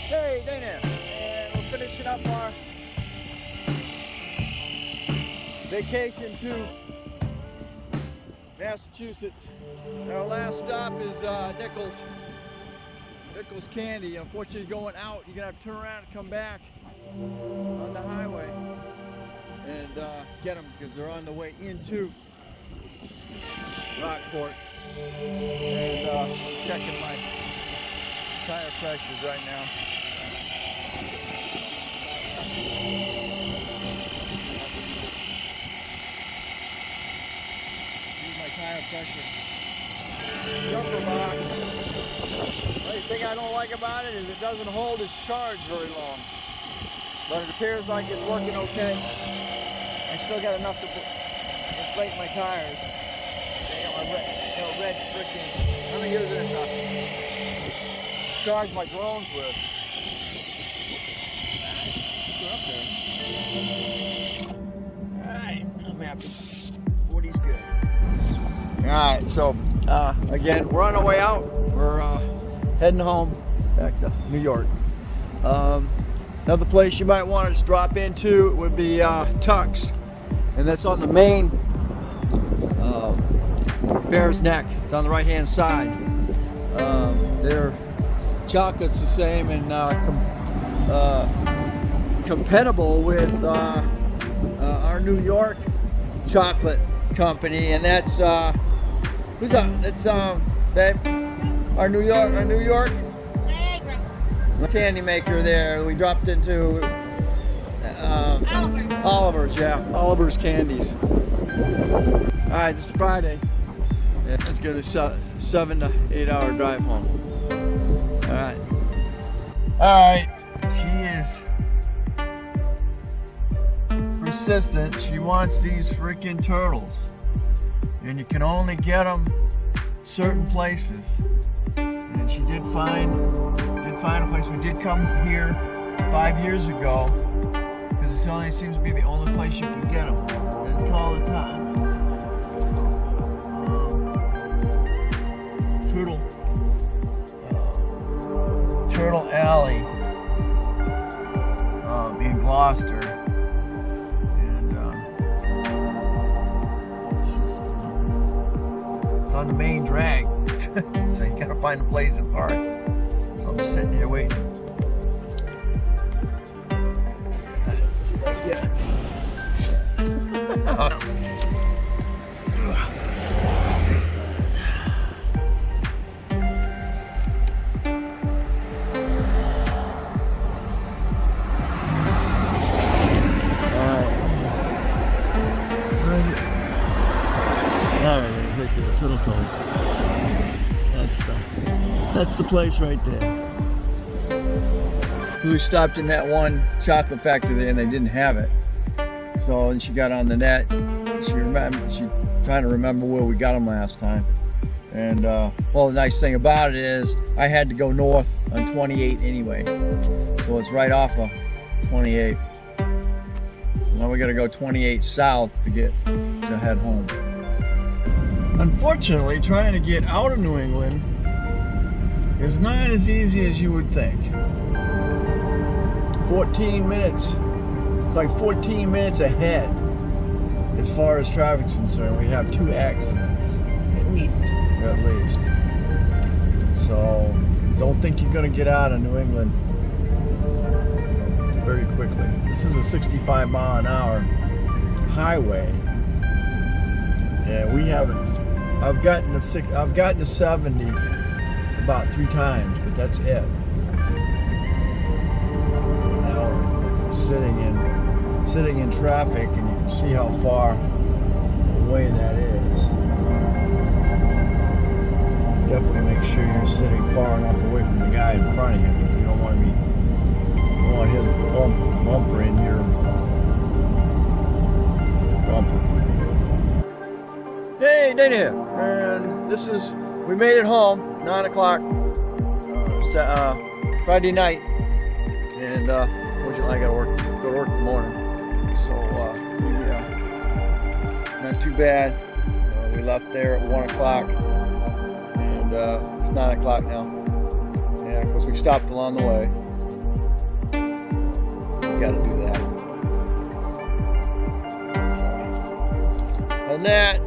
Hey, Dana, and we're finishing up our vacation to Massachusetts. Our last stop is Nichols Candy. Unfortunately, going out, you're gonna have to turn around and come back on the highway and get them because they're on the way into Rockport. And checking my tire pressures right now. Here's my tire pressure jumper box. The only thing I don't like about it is it doesn't hold its charge very long. But it appears like it's working okay. I still got enough to inflate my tires. They got my red freaking. I'm gonna use it to charge my drones with. Alright, I'm happy. 40's good. Alright, so again, we're on our way out. We're heading home back to New York. Another place you might want to just drop into would be Tux, and that's on the main Bear's Neck. It's on the right hand side. Their chocolate's the same and compatible with our New York chocolate company, and that's who's that? It's babe, our New York candy maker there. We dropped into Oliver's, yeah, Oliver's Candies. All right, this is Friday. Yeah, let's get a 7 to 8 hour drive home. All right, she is persistent. She wants these freaking turtles, and you can only get them certain places. And she did find a place. We did come here 5 years ago because it only seems to be the only place you can get them. It's called Turtle Alley in Gloucester, and it's on the main drag, so you gotta find a place to park. So I'm sitting here waiting. Let's see if I get it. That's the place right there. We stopped in that one chocolate factory there and they didn't have it. So and she got on the net. She trying to remember where we got them last time. And well, the nice thing about it is I had to go north on 28 anyway. So it's right off of 28. So now we got to go 28 south to head home. Unfortunately, trying to get out of New England is not as easy as you would think. 14 minutes, it's like 14 minutes ahead as far as traffic's concerned. We have 2 accidents. At least. At least. So, don't think you're gonna get out of New England very quickly. This is a 65 mile an hour highway. And we haven't, I've gotten to 70 about 3 times, but that's it. And now we're sitting in traffic, and you can see how far away that is. Definitely make sure you're sitting far enough away from the guy in front of you, because you don't want to hit a bumper in your bumper. Hey, Dana here, and we made it home, 9 o'clock, Friday night, and fortunately I gotta go to work in the morning, so not too bad. We left there at 1 o'clock, and it's 9 o'clock now, and of course we stopped along the way. You got to do that. And that,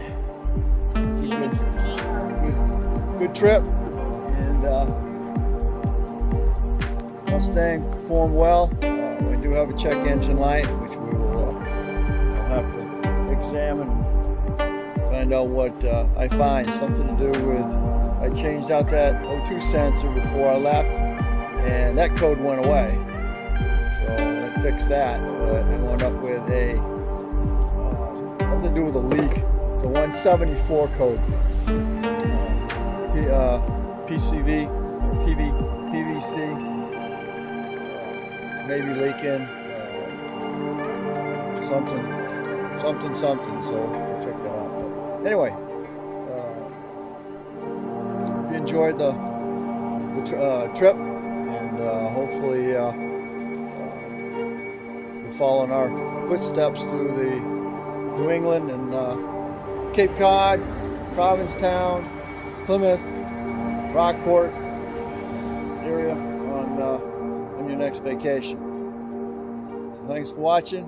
good trip, and Mustang performed well. We do have a check engine light, which we will have to examine, find out what I find. Something to do with, I changed out that O2 sensor before I left, and that code went away. So I fixed that, but I wound up with a, something to do with a leak. It's a 174 code. PVC, maybe leaking, something, so we'll check that out. But anyway, we enjoyed the trip, and hopefully we're following our footsteps through the New England and Cape Cod, Provincetown, Plymouth, Rockport area on your next vacation. So thanks for watching,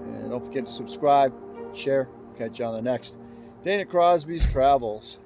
and don't forget to subscribe, share. Catch you on the next Dana Crosby's Travels.